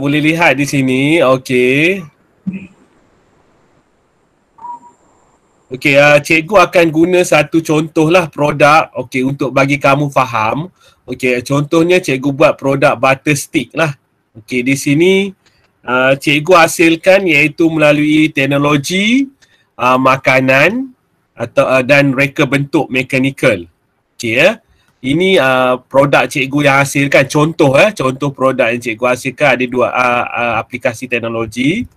boleh lihat di sini. Okey. Okey, cikgu akan guna satu contohlah produk, okey, untuk bagi kamu faham. Okey, contohnya cikgu buat produk butter stick lah. Okey, di sini cikgu hasilkan iaitu melalui teknologi makanan atau dan reka bentuk mekanikal. Okey ya. Ini produk cikgu yang hasilkan, contoh produk yang cikgu hasilkan ada dua aplikasi teknologi.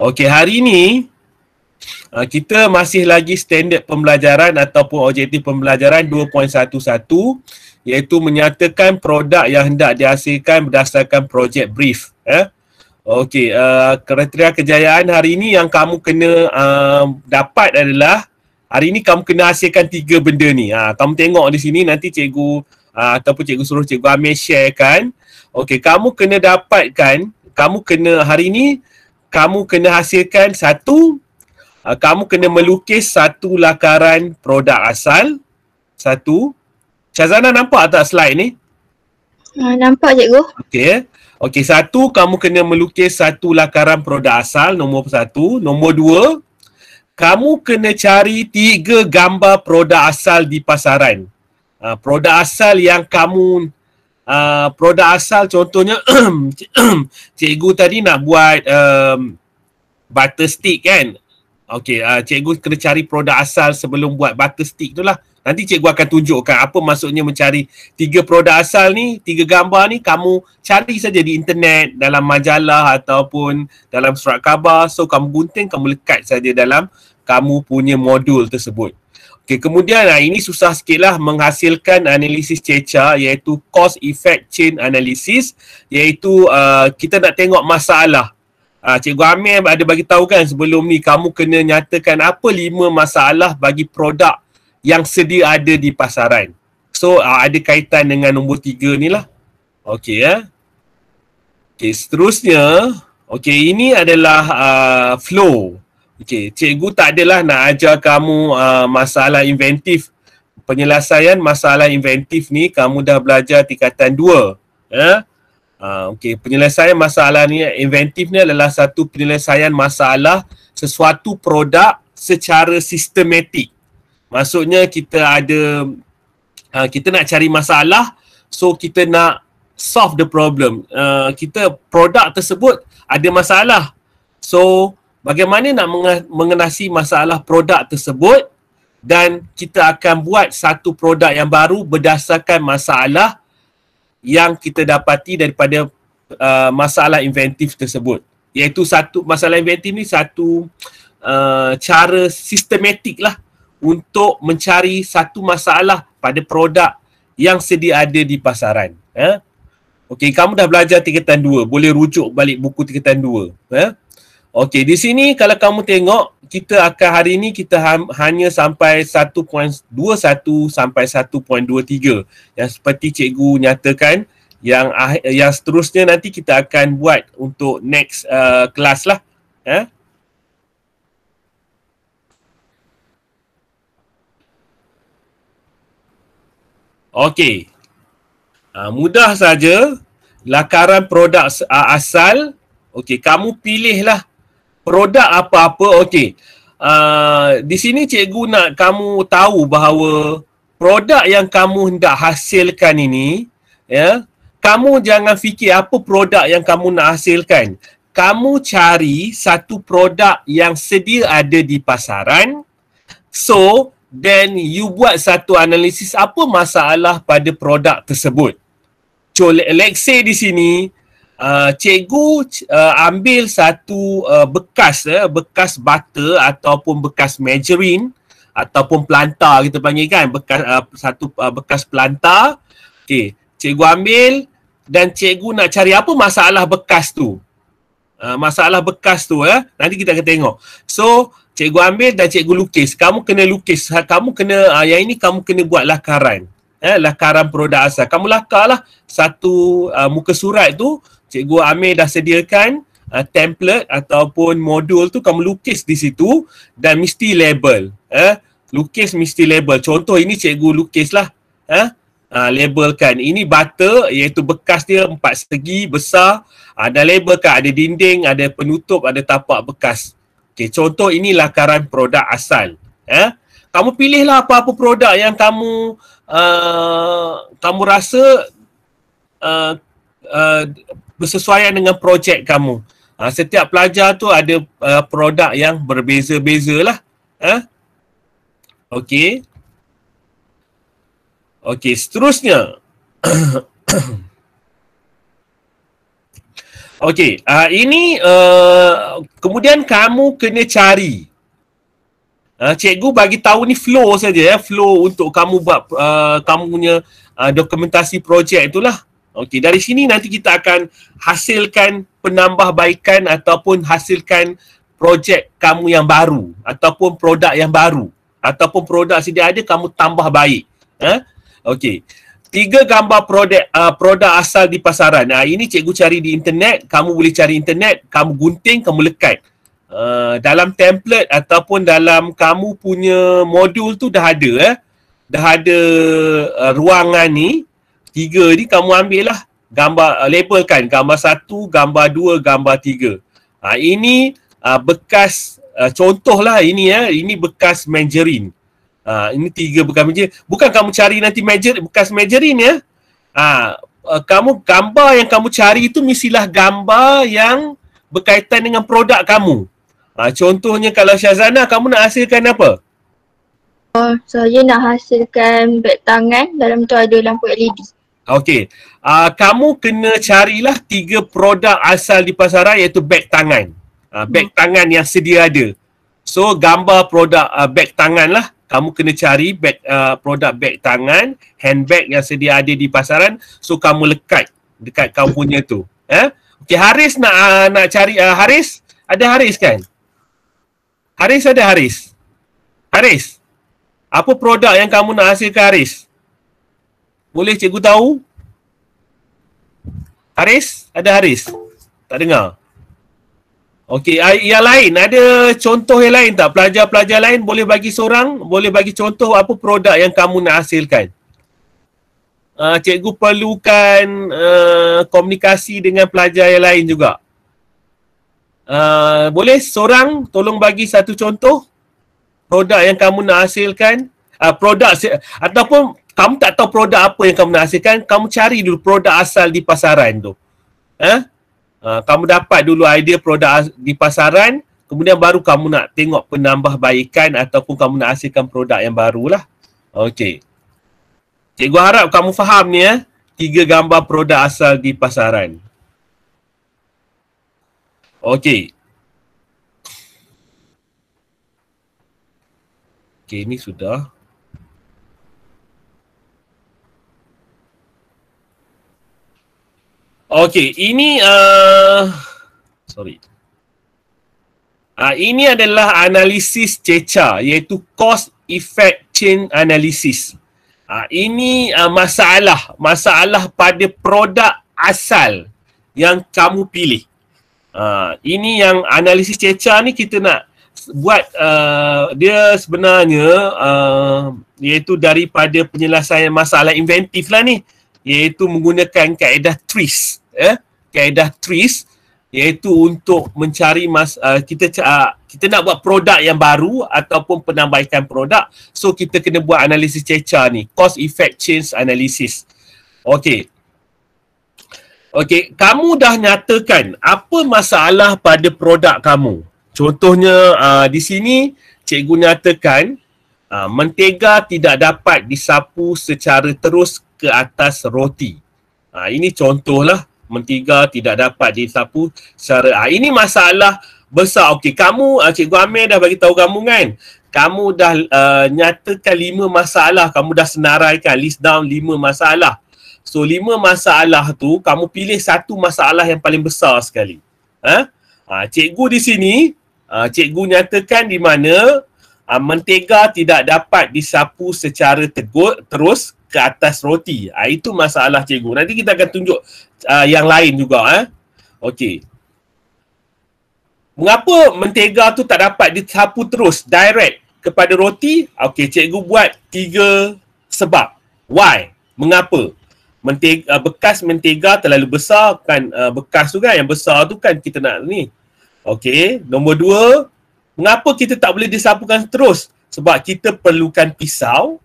Okey, hari ini kita masih lagi standard pembelajaran ataupun objektif pembelajaran 2.11 iaitu menyatakan produk yang hendak dihasilkan berdasarkan projek brief. Okey, kriteria kejayaan hari ini yang kamu kena dapat adalah hari ini kamu kena hasilkan 3 benda ni. Kamu tengok di sini, nanti cikgu ataupun cikgu suruh cikgu Amir sharekan. Okey, kamu kena dapatkan, hari ini kamu kena hasilkan kamu kena melukis satu lakaran produk asal. Syazana nampak tak slide ni? Nampak cikgu. Okey, kamu kena melukis satu lakaran produk asal, nombor 1. Nombor 2, kamu kena cari 3 gambar produk asal di pasaran. Produk asal yang kamu produk asal contohnya cikgu tadi nak buat butter stick kan. Okey, cikgu kena cari produk asal sebelum buat butter stick tu lah. Nanti cikgu akan tunjukkan apa maksudnya mencari 3 produk asal ni, 3 gambar ni kamu cari saja di internet, dalam majalah ataupun dalam surat khabar. So kamu gunting, kamu lekat saja dalam kamu punya modul tersebut. Okay, kemudian ini susah sikit lah menghasilkan analisis ceca iaitu cause effect chain analysis, iaitu kita nak tengok masalah. Cikgu Amir ada bagi tahu kan sebelum ni, kamu kena nyatakan apa 5 masalah bagi produk yang sedia ada di pasaran. So ada kaitan dengan nombor 3 ni lah. Okey ya. Okey, seterusnya, okey, ini adalah flow. Okey, cikgu tak adalah nak ajar kamu masalah inventif. Penyelesaian masalah inventif ni kamu dah belajar tingkatan 2. Okey, penyelesaian masalah ni inventif ni adalah satu penyelesaian masalah sesuatu produk secara sistematik. Maksudnya kita kita nak cari masalah, so kita nak solve the problem. Produk tersebut ada masalah. So bagaimana nak mengenasi masalah produk tersebut, dan kita akan buat satu produk yang baru berdasarkan masalah yang kita dapati daripada masalah inventif tersebut. Iaitu satu masalah inventif ni satu cara sistematik lah untuk mencari satu masalah pada produk yang sedia ada di pasaran. Okey, kamu dah belajar tingkatan 2, boleh rujuk balik buku tingkatan 2. Okey, di sini kalau kamu tengok, kita akan hari ini kita hanya sampai 1.21 sampai 1.23 yang seperti cikgu nyatakan. Yang seterusnya nanti kita akan buat untuk next kelas lah. Okey, mudah saja. Lakaran produk asal. Okey, kamu pilihlah produk apa-apa. Okey, di sini cikgu nak kamu tahu bahawa produk yang kamu hendak hasilkan ini, kamu jangan fikir apa produk yang kamu nak hasilkan. Kamu cari satu produk yang sedia ada di pasaran. So, then you buat satu analisis apa masalah pada produk tersebut. So, let's say di sini cikgu ambil satu bekas butter ataupun bekas margarine ataupun plantar kita panggil kan, bekas plantar. Okey, cikgu ambil dan cikgu nak cari apa masalah bekas tu. Nanti kita akan tengok. So, cikgu ambil dan cikgu lukis. Kamu kena lukis. Yang ini kamu kena buat lakaran. Lakaran produk asal. Kamu lakarlah satu muka surat tu. Cikgu Amir dah sediakan template ataupun modul tu, kamu lukis di situ dan mesti label. Lukis mesti label. Contoh ini cikgu lukis lah. labelkan. Ini butter iaitu bekas dia 4 segi besar. Dan labelkan, ada dinding, ada penutup, ada tapak bekas. Okey, contoh ini lakaran produk asal. Kamu pilihlah apa-apa produk yang kamu kamu rasa bersesuaian dengan projek kamu. Setiap pelajar tu ada produk yang berbeza-beza lah. Okey. Okey, seterusnya. Okey, ini kemudian kamu kena cari. Cikgu bagi tahu ni flow saja, flow untuk kamu buat kamu punya dokumentasi projek itulah. Okey, dari sini nanti kita akan hasilkan penambahbaikan ataupun hasilkan projek kamu yang baru ataupun produk yang baru ataupun produk sedia ada kamu tambah baik. Okey. 3 gambar produk asal di pasaran. Ini cikgu cari di internet, kamu boleh cari internet, kamu gunting, kamu lekat. Dalam template ataupun dalam kamu punya modul tu dah ada dah ada ruangan ni 3 ni kamu ambil lah gambar, labelkan gambar 1, gambar 2, gambar 3. Ini bekas contohlah ini ini bekas margarine. Ini 3 bekas margarine. Bukan kamu cari nanti bekas margarine kamu gambar yang kamu cari itu mestilah gambar yang berkaitan dengan produk kamu. Contohnya kalau Syazana, kamu nak hasilkan apa? Saya nak hasilkan beg tangan, dalam tu ada lampu LED. Okey. Kamu kena carilah 3 produk asal di pasaran iaitu beg tangan. Beg tangan yang sedia ada. So gambar produk beg tangan lah. Kamu kena cari produk beg tangan, handbag yang sedia ada di pasaran. So kamu lekat dekat kamu punya tu. Okey, Haris nak cari Haris? Ada Haris kan? Haris ada Haris? Haris, apa produk yang kamu nak hasilkan Haris? Boleh cikgu tahu? Haris? Ada Haris? Tak dengar? Okey, yang lain, ada contoh yang lain tak? Pelajar-pelajar lain boleh bagi seorang, boleh bagi contoh apa produk yang kamu nak hasilkan? Cikgu perlukan komunikasi dengan pelajar yang lain juga. Boleh seorang tolong bagi satu contoh produk yang kamu nak hasilkan? Produk ataupun kamu tak tahu produk apa yang kamu nak hasilkan, kamu cari dulu produk asal di pasaran tu. Kamu dapat dulu idea produk di pasaran, kemudian baru kamu nak tengok penambahbaikan ataupun kamu nak hasilkan produk yang barulah. Okey. Cikgu harap kamu faham ni 3 gambar produk asal di pasaran. Okey. Okey, ini sudah. Okey, ini ini adalah analisis CECA iaitu cost effect chain analysis. Ini masalah pada produk asal yang kamu pilih. Ini yang analisis CECA ni kita nak buat dia sebenarnya iaitu daripada penyelesaian masalah inventif lah ni, iaitu menggunakan kaedah TRIS. Kaedah TRIS iaitu untuk mencari kita nak buat produk yang baru ataupun penambahkan produk, so kita kena buat analisis CECA ni, cost effect chain analysis. Okey, kamu dah nyatakan apa masalah pada produk kamu. Contohnya di sini cikgu nyatakan mentega tidak dapat disapu secara terus ke atas roti. Ini contohlah, mentega tidak dapat disapu secara ini masalah besar. Okey, kamu Cikgu Amir dah bagi tahu kamu kan. Kamu dah nyatakan 5 masalah, kamu dah senaraikan, list down 5 masalah. So 5 masalah tu kamu pilih satu masalah yang paling besar sekali. Cikgu di sini cikgu nyatakan di mana mentega tidak dapat disapu secara terus ke atas roti. Itu masalah cikgu. Nanti kita akan tunjuk yang lain juga. Okey. Mengapa mentega tu tak dapat disapu terus direct kepada roti? Okey, cikgu buat 3 sebab. Why? Mengapa? Bekas mentega terlalu besar kan, bekas tu kan yang besar tu kan kita nak ni. Okey, nombor 2, mengapa kita tak boleh disapukan terus? Sebab kita perlukan pisau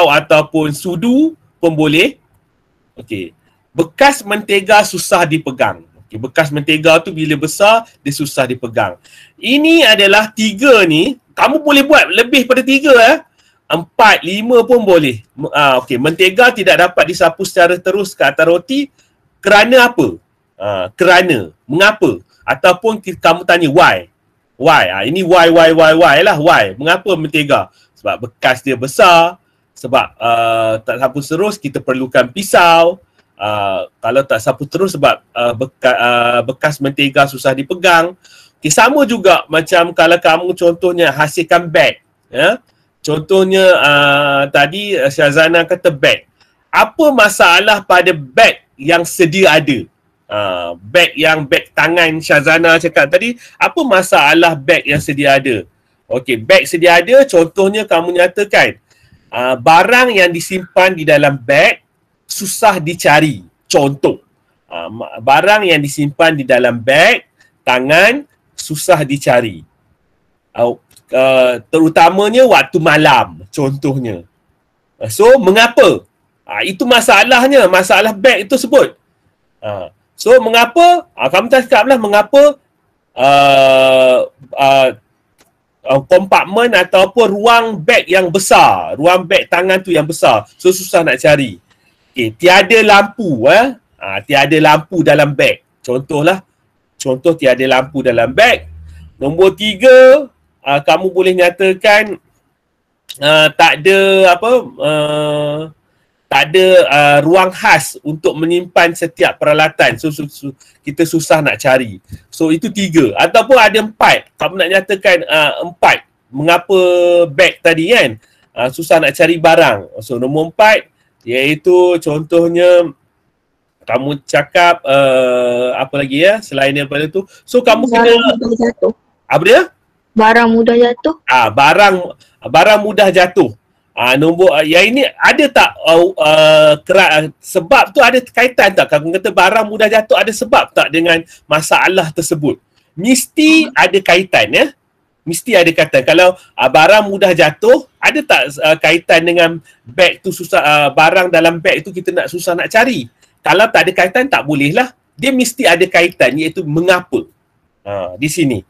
ataupun sudu pun boleh. Okey, bekas mentega susah dipegang. Okey, bekas mentega tu bila besar dia susah dipegang. Ini adalah 3 ni, kamu boleh buat lebih pada 3 4, 5 pun boleh. Okey, mentega tidak dapat disapu secara terus ke atas roti kerana apa? Kerana, mengapa? Ataupun kamu tanya why? Why? Ini why lah. Why? Mengapa mentega? Sebab bekas dia besar. Sebab tak sapu terus kita perlukan pisau. Kalau tak sapu terus sebab bekas mentega susah dipegang. Okay, sama juga macam kalau kamu contohnya hasilkan beg. Ya? Contohnya tadi Syazana kata beg. Apa masalah pada beg yang sedia ada? Beg tangan Syazana cakap tadi, apa masalah beg yang sedia ada? Okey, beg sedia ada, contohnya kamu nyatakan barang yang disimpan di dalam beg susah dicari. Contoh, barang yang disimpan di dalam beg tangan susah dicari. Terutamanya waktu malam, contohnya. So, mengapa? Itu masalahnya, masalah beg itu sebut. So, mengapa? Kamu tak cakaplah mengapa kompartmen ataupun ruang beg yang besar, ruang beg tangan tu yang besar, so susah nak cari. Okay, tiada lampu, tiada lampu dalam beg. Contoh tiada lampu dalam beg. Nombor 3, kamu boleh nyatakan tak ada ruang khas untuk menyimpan setiap peralatan. So kita susah nak cari. So itu 3. Ataupun ada 4. Kamu nak nyatakan 4. Mengapa beg tadi kan? Susah nak cari barang. So nombor 4 iaitu contohnya kamu cakap apa lagi selain daripada tu. So kamu kena apa dia? Barang mudah jatuh. Barang mudah jatuh. Nombor yang ini ada tak sebab tu ada kaitan tak? Kamu kata barang mudah jatuh ada sebab tak dengan masalah tersebut? Mesti ada kaitan Mesti ada kaitan. Kalau barang mudah jatuh, ada tak kaitan dengan beg tu susah, barang dalam beg tu kita susah nak cari? Kalau tak ada kaitan tak boleh lah. Dia mesti ada kaitan iaitu mengapa. Di sini.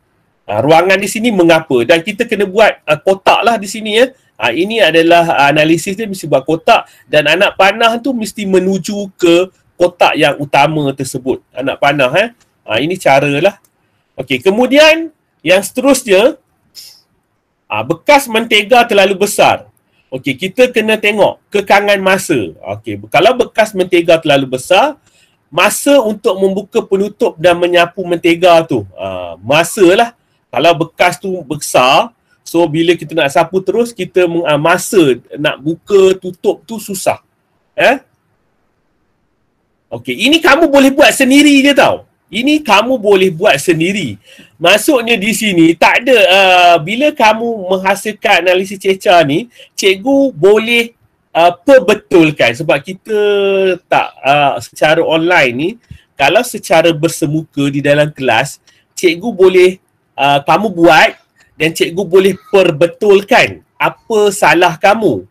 Ruangan di sini mengapa, dan kita kena buat kotak lah di sini ini adalah analisis dia mesti buat kotak, dan anak panah tu mesti menuju ke kotak yang utama tersebut. Anak panah ini cara lah. Okey, kemudian yang seterusnya bekas mentega terlalu besar. Okey, kita kena tengok kekangan masa. Okey, kalau bekas mentega terlalu besar, masa untuk membuka penutup dan menyapu mentega tu masa lah. Kalau bekas tu besar, so bila kita nak sapu terus, kita masa nak buka tutup tu susah. Okey, ini kamu boleh buat sendiri je tau. Ini kamu boleh buat sendiri. Maksudnya di sini tak ada bila kamu menghasilkan analisis ceca ni, cikgu boleh perbetulkan sebab kita tak secara online ni. Kalau secara bersemuka di dalam kelas, cikgu boleh kamu buat dan cikgu boleh perbetulkan apa salah kamu,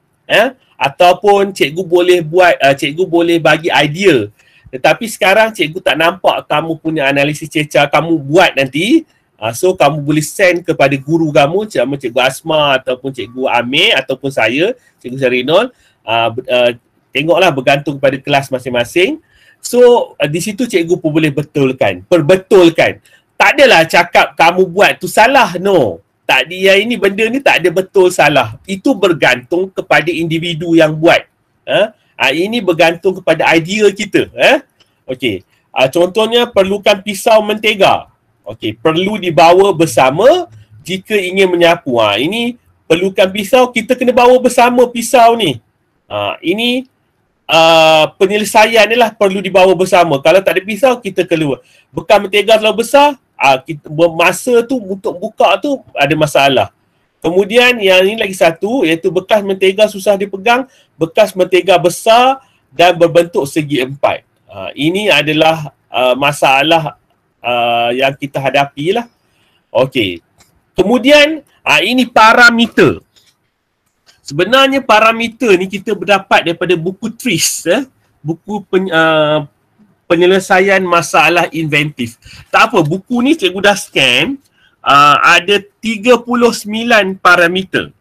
ataupun cikgu boleh buat, cikgu boleh bagi idea. Tetapi sekarang cikgu tak nampak kamu punya analisis ceca kamu buat nanti. So kamu boleh send kepada guru kamu, Cikgu Asma ataupun Cikgu Amir ataupun saya, Cikgu Sarinol. Tengoklah bergantung kepada kelas masing-masing. So di situ cikgu pun boleh perbetulkan. Tak adalah cakap kamu buat tu salah, no. Tak dia ini benda ni tak ada betul salah. Itu bergantung kepada individu yang buat. Ini bergantung kepada idea kita. Okey. Contohnya perlukan pisau mentega. Okey, perlu dibawa bersama jika ingin menyapu. Ini perlukan pisau, kita kena bawa bersama pisau ni. Ini penyelesaian ni lah perlu dibawa bersama. Kalau tak ada pisau, kita keluar. Bekas mentega terlalu besar, masa tu untuk buka tu ada masalah. Kemudian yang ini lagi satu, iaitu bekas mentega susah dipegang, bekas mentega besar dan berbentuk segi empat. Ini adalah masalah yang kita hadapi lah. Okey. Kemudian ini parameter. Sebenarnya parameter ni kita berdapat daripada buku TRIS, buku penyelesaian masalah inventif. Tak apa, buku ni cikgu dah scan. Ada 39 parameter.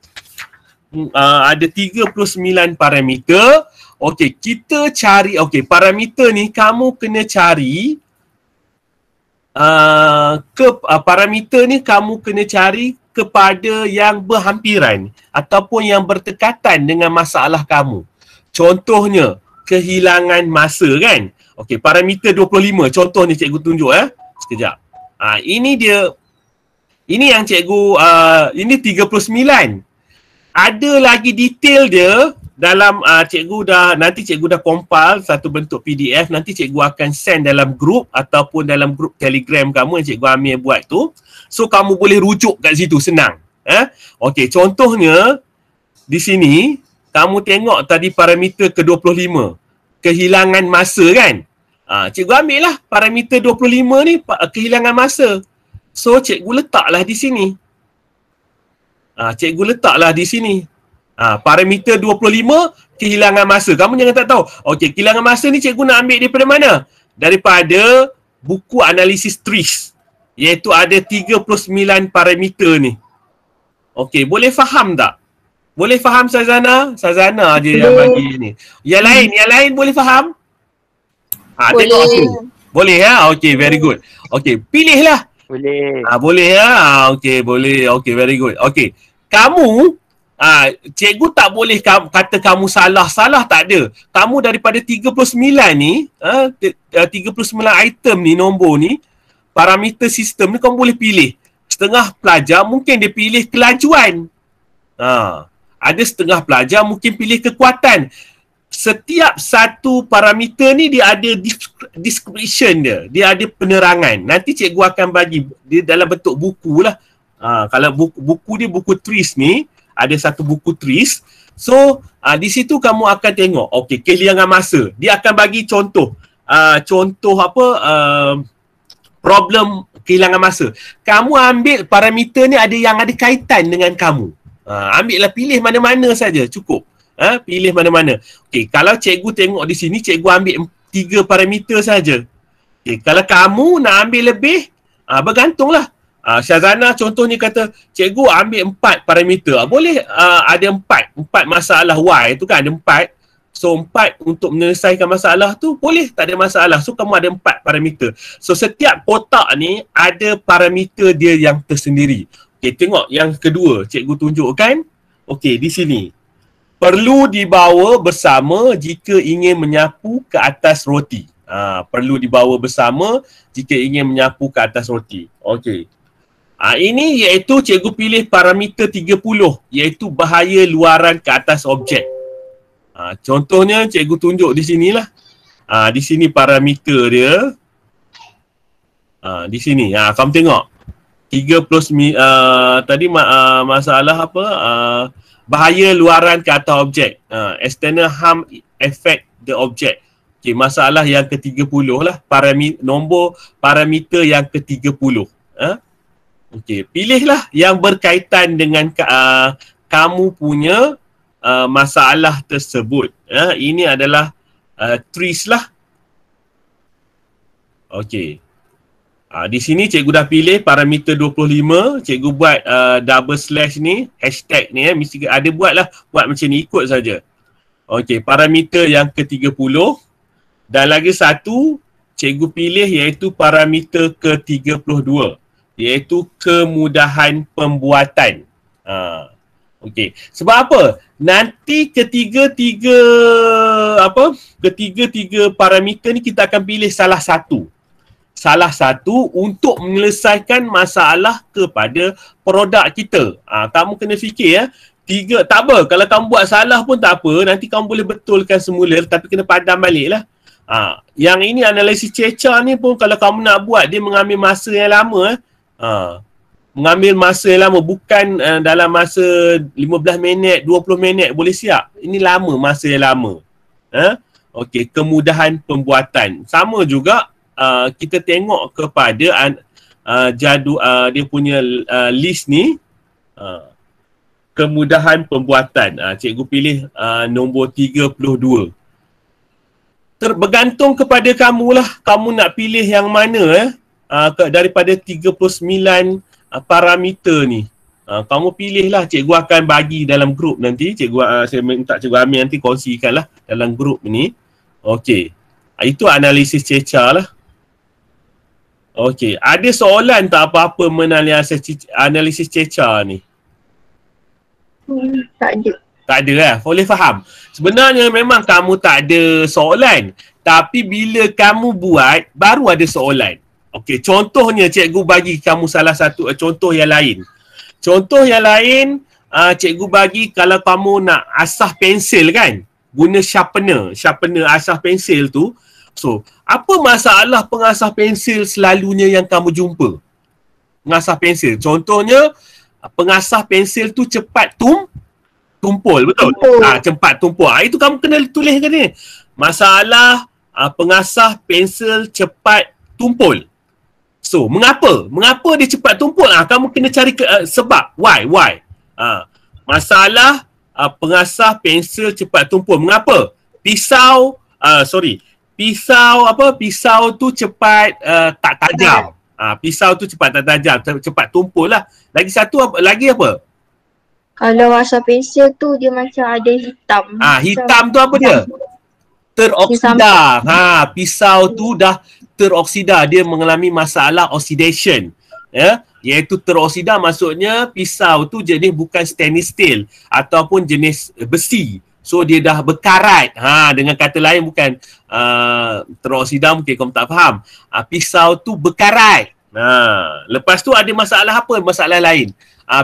Ada 39 parameter. Okey, kita cari, okey, parameter ni kamu kena cari parameter ni kamu kena cari kepada yang berhampiran ataupun yang berdekatan dengan masalah kamu. Contohnya, kehilangan masa kan? Okey, parameter 25. Contohnya cikgu tunjuk sekejap. Ini dia. Ini yang cikgu, ini 39. Ada lagi detail dia dalam nanti cikgu dah compile satu bentuk PDF, nanti cikgu akan send dalam grup ataupun dalam grup Telegram kamu yang cikgu Amir buat tu. So kamu boleh rujuk kat situ, senang. Okey, contohnya di sini kamu tengok tadi parameter ke-25, kehilangan masa kan? Cikgu ambil lah parameter 25 ni, kehilangan masa. So cikgu letaklah di sini. Parameter 25, kehilangan masa. Kamu jangan tak tahu. Okey, kehilangan masa ni cikgu nak ambil daripada mana? Daripada buku analisis TRIS. Iaitu ada 39 parameter ni. Okey, boleh faham tak? Boleh faham Sazana? Sazana je yang bagi ni. Yang lain boleh faham? Boleh. Tengok aku. Boleh Okey, very good. Okey, pilihlah. Boleh. Boleh Okey, boleh. Okey, very good. Okey. Kamu cikgu tak boleh kata kamu salah tak ada. Kamu daripada 39 ni, 39 item ni, nombor ni, parameter sistem ni kamu boleh pilih. Setengah pelajar mungkin dia pilih kelajuan. Ada setengah pelajar mungkin pilih kekuatan. Setiap satu parameter ni dia ada description dia. Dia ada penerangan. Nanti cikgu akan bagi dia dalam bentuk buku lah. Kalau buku dia, buku TRIS ni, ada satu buku TRIS. So, di situ kamu akan tengok. Okey, kehilangan masa. Dia akan bagi contoh. Problem kehilangan masa. Kamu ambil parameter ni ada yang ada kaitan dengan kamu. Ambillah, pilih mana-mana saja, cukup. Pilih mana-mana. Okey, kalau cikgu tengok di sini, cikgu ambil 3 parameter saja. Okey, kalau kamu nak ambil lebih, bergantunglah. Syazana contohnya kata, cikgu ambil 4 parameter. Boleh ada 4 masalah Y tu kan, ada 4. So 4 untuk menyelesaikan masalah tu, boleh, tak ada masalah. So kamu ada 4 parameter. So setiap kotak ni ada parameter dia yang tersendiri. Okey, tengok yang kedua cikgu tunjukkan. Okey, di sini. Perlu dibawa bersama jika ingin menyapu ke atas roti. Perlu dibawa bersama jika ingin menyapu ke atas roti. Okey. Ini iaitu cikgu pilih parameter 30, iaitu bahaya luaran ke atas objek. Contohnya cikgu tunjuk di sinilah. Di sini parameter dia. Di sini. Kamu tengok. 39 tadi masalah apa? Bahaya luaran ke atas objek. External harm affect the object. Okay, masalah yang ke-30 lah. Nombor parameter yang ke-30. Okey, pilihlah yang berkaitan dengan kamu punya masalah tersebut. Ini adalah TRIS lah. Okey. Di sini cikgu dah pilih parameter 25. Cikgu buat double slash ni, hashtag ni mesti ada buat macam ni, ikut saja. Okey, parameter yang ke-30. Dan lagi satu cikgu pilih iaitu parameter ke-32. Iaitu kemudahan pembuatan. Okey. Sebab apa? Nanti ketiga-tiga parameter ni kita akan pilih salah satu untuk menyelesaikan masalah kepada produk kita. Kamu kena fikir tak apa, kalau kamu buat salah pun tak apa, nanti kamu boleh betulkan semula tapi kena padam balik lah. Yang ini analisis ceca ni pun kalau kamu nak buat, dia mengambil masa yang lama. Mengambil masa yang lama, bukan dalam masa 15 minit, 20 minit boleh siap. Ini lama, masa yang lama. Okey, kemudahan pembuatan. Sama juga kita tengok kepada dia punya list ni, kemudahan pembuatan. Cikgu pilih nombor 32. Bergantung kepada kamu lah, kamu nak pilih yang mana daripada 39 parameter ni. Kamu pilihlah, cikgu akan bagi dalam grup nanti. Saya minta cikgu Amir nanti kongsikan lah dalam grup ni. Okey. Itu analisis ceca lah. Okey. Ada soalan tak apa-apa analisis ceca ni? Tak ada. Tak ada lah. Boleh faham. Sebenarnya memang kamu tak ada soalan. Tapi bila kamu buat, baru ada soalan. Okey, contohnya cikgu bagi kamu salah satu contoh yang lain. Contoh yang lain, cikgu bagi kalau kamu nak asah pensel kan, guna sharpener asah pensel tu. So, apa masalah pengasah pensel selalunya yang kamu jumpa? Pengasah pensel. Contohnya, pengasah pensel tu cepat tumpul, betul? Cepat tumpul. Itu kamu kena tuliskan ni. Masalah pengasah pensel cepat tumpul. So, mengapa? Mengapa dia cepat tumpul? Kamu kena cari sebab. Why? Masalah pengasah pensel cepat tumpul. Mengapa? Pisau tu cepat tak tajam. Pisau tu cepat tak tajam, cepat tumpul lah. Lagi satu lagi apa? Kalau asah pensel tu dia macam ada hitam. Hitam tu apa dia? Teroksida. Pisau tu dah teroksida, dia mengalami masalah oxidation. Iaitu teroksida maksudnya pisau tu jenis bukan stainless steel ataupun jenis besi. So dia dah berkarat. Dengan kata lain bukan teroksida, mungkin kamu tak faham. Pisau tu berkarat. Lepas tu ada masalah apa? Masalah lain.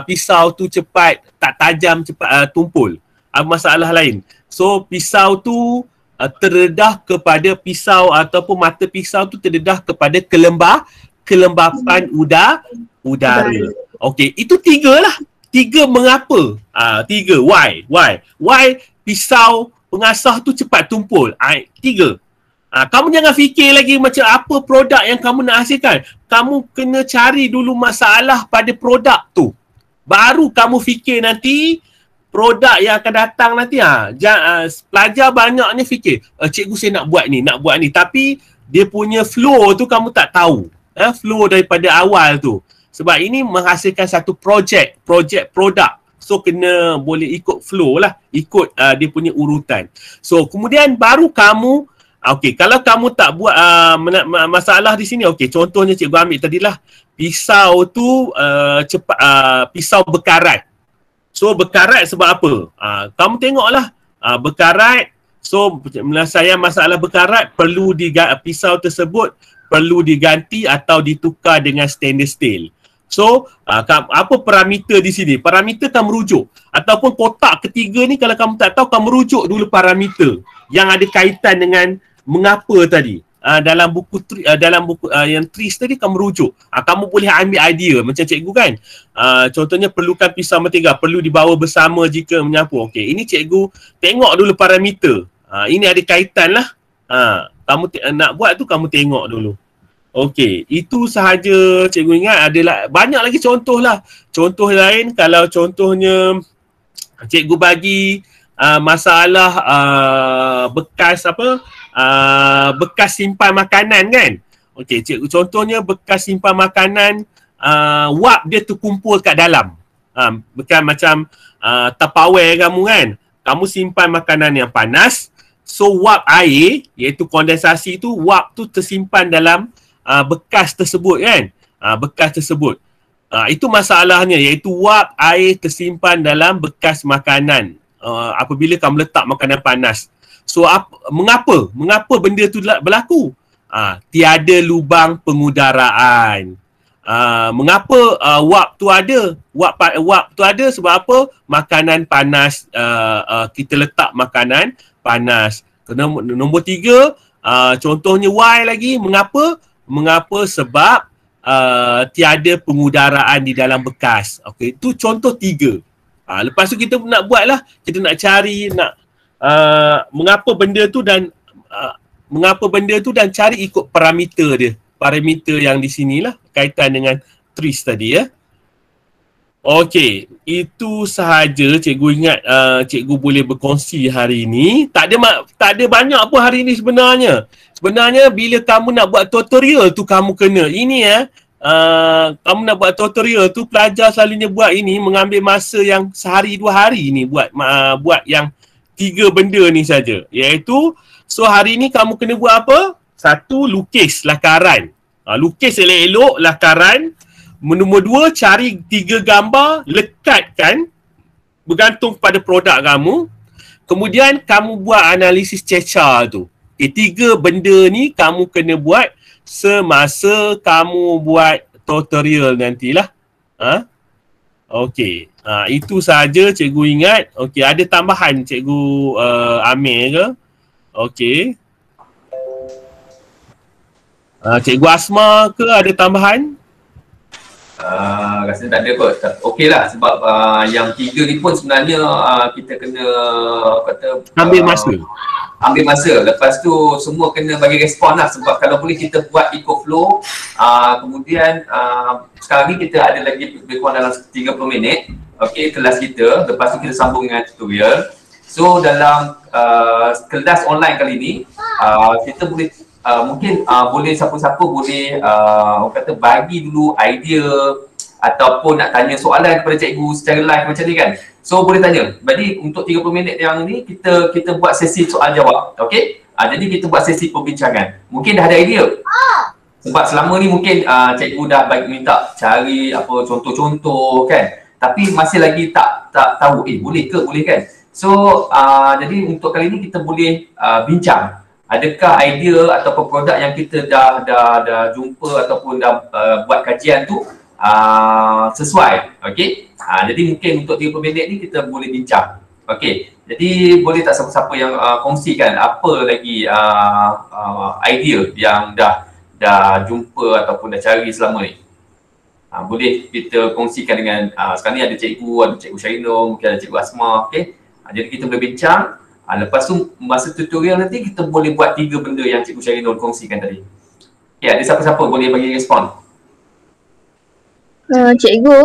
Pisau tu cepat tak tajam, cepat tumpul. Masalah lain. So pisau tu terdedah kepada pisau ataupun mata pisau tu terdedah kepada kelembapan udara. Okey, itu tiga lah. Tiga mengapa? Tiga why pisau pengasah tu cepat tumpul. Tiga. Kamu jangan fikir lagi macam apa produk yang kamu nak hasilkan. Kamu kena cari dulu masalah pada produk tu. Baru kamu fikir nanti produk yang akan datang nanti. Pelajar banyak ni fikir, cikgu saya nak buat ni. Tapi dia punya flow tu kamu tak tahu. Flow daripada awal tu. Sebab ini menghasilkan satu projek produk. So kena boleh ikut flow lah. Ikut dia punya urutan. So kemudian baru kamu, okey, kalau kamu tak buat masalah di sini, okey, contohnya cikgu ambil tadilah. Pisau tu pisau berkarat. So berkarat sebab apa? Kamu tengoklah. Berkarat. So penyelesaian masalah berkarat perlu pisau tersebut perlu diganti atau ditukar dengan stainless steel. So apa parameter di sini? Parameter kamu rujuk. Ataupun kotak ketiga ni kalau kamu tak tahu, kamu rujuk dulu parameter yang ada kaitan dengan mengapa tadi. Dalam buku yang TRIS tadi kamu rujuk. Kamu boleh ambil idea macam cikgu kan. Contohnya perlukan pisau mentega, perlu dibawa bersama jika menyapu. Okey, ini cikgu tengok dulu parameter. Ini ada kaitan lah. Kamu nak buat tu kamu tengok dulu. Okey, itu sahaja cikgu ingat. Ada banyak lagi contoh lah. Contoh lain kalau contohnya cikgu bagi masalah bekas bekas simpan makanan kan. Okey, cikgu contohnya bekas simpan makanan, wap dia terkumpul kat dalam. Bukan macam Tupperware kamu kan. Kamu simpan makanan yang panas. So wap air, iaitu kondensasi tu, wap tu tersimpan dalam bekas tersebut kan. Bekas tersebut. Itu masalahnya, iaitu wap air tersimpan dalam bekas makanan. Apabila kamu letak makanan panas. So mengapa benda tu berlaku? Tiada lubang pengudaraan. Mengapa wap tu ada? Wap tu ada sebab apa? Makanan panas, kita letak makanan panas. Nombor 3, contohnya why lagi? Mengapa? Sebab tiada pengudaraan di dalam bekas. Okey, itu contoh 3. Lepas tu kita nak buat lah, kita nak cari mengapa benda tu dan cari ikut parameter dia. Parameter yang di sinilah kaitan dengan trees tadi ya. Okey, itu sahaja cikgu ingat cikgu boleh berkongsi hari ini. Tak ada banyak apa hari ini sebenarnya. Sebenarnya bila kamu nak buat tutorial tu kamu kena ini ya. Kamu nak buat tutorial tu, pelajar selalunya buat ini mengambil masa yang sehari 2 hari ni buat yang 3 benda ni saja. Iaitu so hari ni kamu kena buat apa? 1, lukis lakaran. Lukis elok-elok lakaran. Nombor 2, cari 3 gambar, lekatkan bergantung pada produk kamu. Kemudian kamu buat analisis cecar tu. 3 benda ni kamu kena buat semasa kamu buat tutorial nantilah. Okey. Itu saja cikgu ingat. Okey, ada tambahan cikgu Amir ke? Okey. Cikgu Asma ke ada tambahan? Rasanya tak ada kot. Okey lah sebab yang 3 ni pun sebenarnya kita kena ambil masa. Ambil masa. Lepas tu semua kena bagi respon lah sebab kalau boleh kita buat eco flow. Kemudian sekarang ni kita ada lagi lebih kurang dalam 30 minit. Okey, kelas kita. Lepas tu kita sambung dengan tutorial. So dalam kelas online kali ni kita boleh mungkin boleh siapa-siapa boleh orang kata bagi dulu idea ataupun nak tanya soalan kepada cikgu secara live macam ni kan. So boleh tanya. Jadi untuk 30 minit yang ni kita buat sesi soal jawab. Okey? Jadi kita buat sesi perbincangan. Mungkin dah ada idea. Sebab selama ni mungkin cikgu dah minta cari apa contoh-contoh kan. Tapi masih lagi tak tahu boleh ke boleh kan. So jadi untuk kali ni kita boleh bincang. Adakah idea ataupun produk yang kita dah jumpa ataupun dah buat kajian tu sesuai. Okey. Jadi mungkin untuk 30 minit ni kita boleh bincang. Okey. Jadi boleh tak siapa-siapa yang kongsikan apa lagi idea yang dah jumpa ataupun dah cari selama ni. Boleh kita kongsikan dengan sekarang ni ada cikgu Syarino, mungkin ada cikgu Asma. Okey. Jadi kita boleh bincang. Lepas tu masa tutorial nanti kita boleh buat 3 benda yang cikgu Syarino kongsikan tadi. Okay, ada siapa-siapa boleh bagi respon? Cikgu.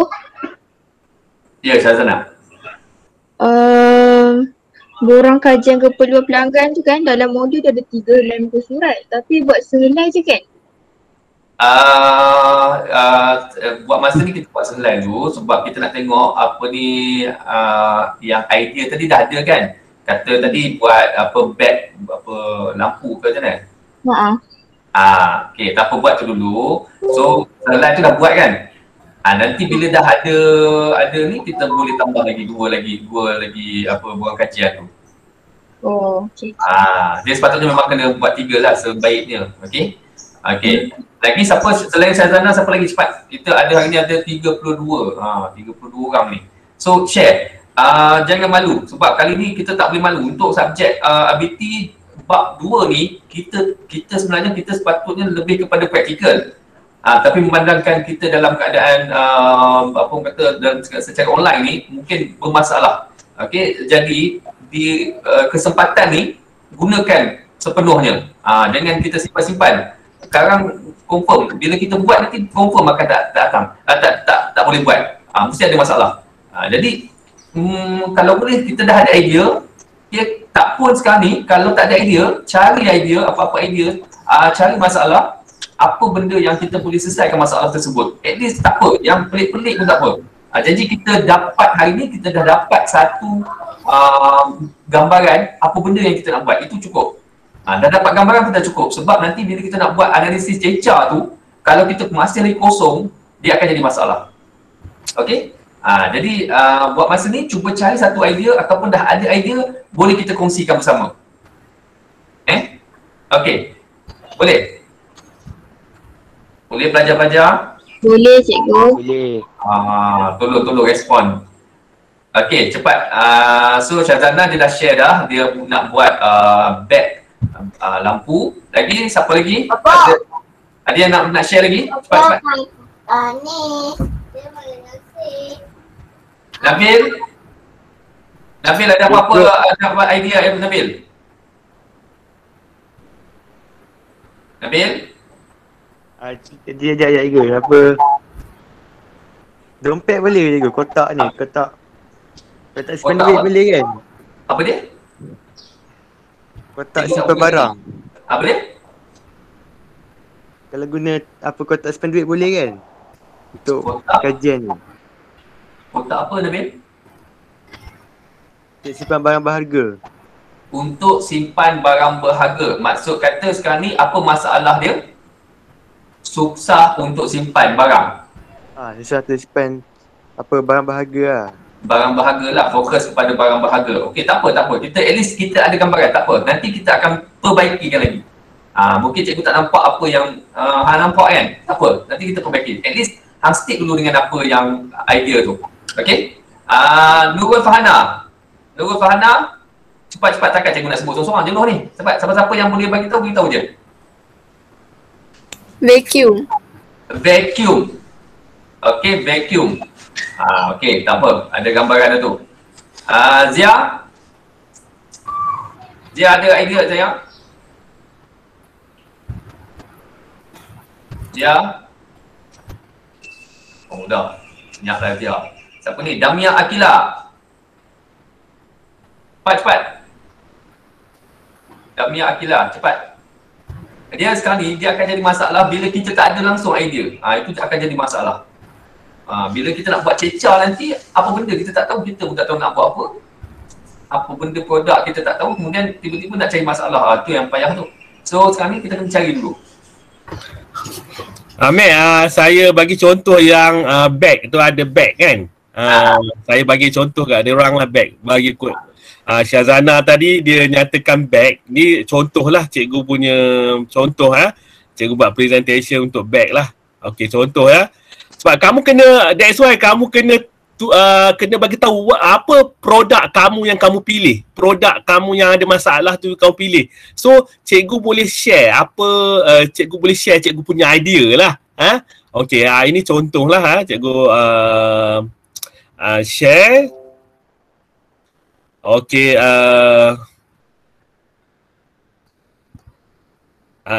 Ya, Syazana. Borang kajian keperluan pelanggan tu kan dalam modul dia ada 3 line muka surat. Tapi buat sehelai je kan? Buat masa ni kita buat sehelai dulu sebab kita nak tengok apa ni yang idea tadi dah ada kan. Kata tadi buat apa bed, apa lampu ke macam mana? Okay, tak apa buat tu dulu. So sehelai tu dah buat kan? Nanti bila dah ada ni kita boleh tambah lagi dua lagi apa buang kajian tu. Oh, okey. Dia sepatutnya memang kena buat 3 lah sebaiknya. Okey. Okey. Lagi siapa selain Syazana, siapa lagi cepat? Kita ada hari ni ada 32. 32 orang ni. So share. Jangan malu sebab kali ni kita tak boleh malu. Untuk subjek ABT bab 2 ni kita sebenarnya kita sepatutnya lebih kepada praktikal. Tapi memandangkan kita dalam keadaan apa orang kata secara online ni mungkin bermasalah. Okey, jadi di kesempatan ni gunakan sepenuhnya. Jangan kita simpan-simpan. Sekarang confirm bila kita buat nanti confirm akan tak boleh buat. Mesti ada masalah. Jadi kalau boleh kita dah ada idea, tak pun sekarang ni kalau tak ada idea, cari idea, apa-apa idea, cari masalah, apa benda yang kita boleh selesaikan masalah tersebut. At least tak apa, yang pelik-pelik pun tak apa. Jadi kita dapat hari ni, kita dah dapat satu gambaran apa benda yang kita nak buat, itu cukup. Dah dapat gambaran pun dah cukup. Sebab nanti bila kita nak buat analisis cecar tu, kalau kita masih lagi kosong, dia akan jadi masalah. Okey? Jadi buat masa ni cuba cari satu idea ataupun dah ada idea, boleh kita kongsikan bersama. Okey. Boleh? Boleh pelajar-pelajar? Boleh cikgu. Boleh. Tolong respon. Okey, cepat. So Syazana dia dah share dah, dia nak buat bed lampu. Lagi siapa lagi? Ada yang nak share lagi? Cepat. Ni. Dia boleh nasi. Nabil ada apa-apa idea Nabil? Dia ajak ke apa? Dompet boleh je ke? Kotak ni, kotak simpan duit boleh kan? Apa dia? Kotak simpan barang. Apa dia? Kalau guna apa kotak simpan duit boleh kan? Untuk Kotak? kajian ni. Kotak apa Nabil? Untuk simpan barang berharga. Untuk simpan barang berharga. Maksud kata sekarang ni apa masalah dia? Susah untuk simpan barang. Susah tu simpan apa barang berharga lah. Barang berharga lah, fokus kepada barang berharga. Okey, tak apa. Kita at least kita ada gambaran, tak apa. Nanti kita akan perbaikikan lagi. Mungkin cikgu tak nampak apa yang hang nampak kan? Tak apa, nanti kita perbaiki. At least hang stick dulu dengan apa yang idea tu. Okey? Nurul Fahana, cepat-cepat takkan cikgu nak sebut seorang-seorang jenuh ni. Cepat, siapa-siapa yang boleh bagi tahu je. Vacuum. Okey, vacuum. Okey, tak apa. Ada gambaran tu. Zia ada idea Zia? Oh dah. Senyap lah Zia. Siapa ni? Damia Akila. Cepat. Damia Akila, cepat. Dia sekarang ni, dia akan jadi masalah bila kita tak ada langsung idea. Itu akan jadi masalah. Bila kita nak buat cecar nanti, apa benda kita tak tahu, kita pun tak tahu nak buat apa. Apa benda produk kita tak tahu, kemudian tiba-tiba nak cari masalah. Tu yang payah tu. So sekarang ni kita kena cari dulu. Saya bagi contoh yang bag tu, ada bag kan. Saya bagi contoh kat dia orang lah bag. Bagi kot Syazana tadi dia nyatakan bag. Ni contoh lah cikgu punya contoh cikgu buat presentation untuk bag lah. Okey, contoh ya. Sebab kamu kena, that's why kamu kena bagi tahu apa produk kamu yang kamu pilih. Produk kamu yang ada masalah tu kamu pilih. So cikgu boleh share cikgu punya idea lah. Okey, ini contoh lah cikgu share. Okey,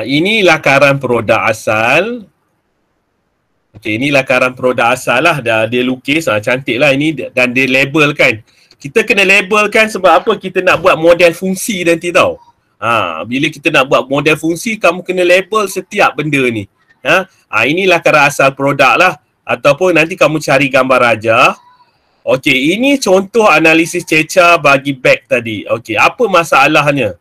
ini lakaran produk asal. Okey, ini lakaran produk asal lah. Dia lukis, cantik lah ini dan dia label kan. Kita kena label kan sebab apa? Kita nak buat model fungsi nanti tau. Bila kita nak buat model fungsi, kamu kena label setiap benda ni. Ini lakaran asal produk lah. Ataupun nanti kamu cari gambar raja. Okey, ini contoh analisis cecar bagi bag tadi. Okey, apa masalahnya?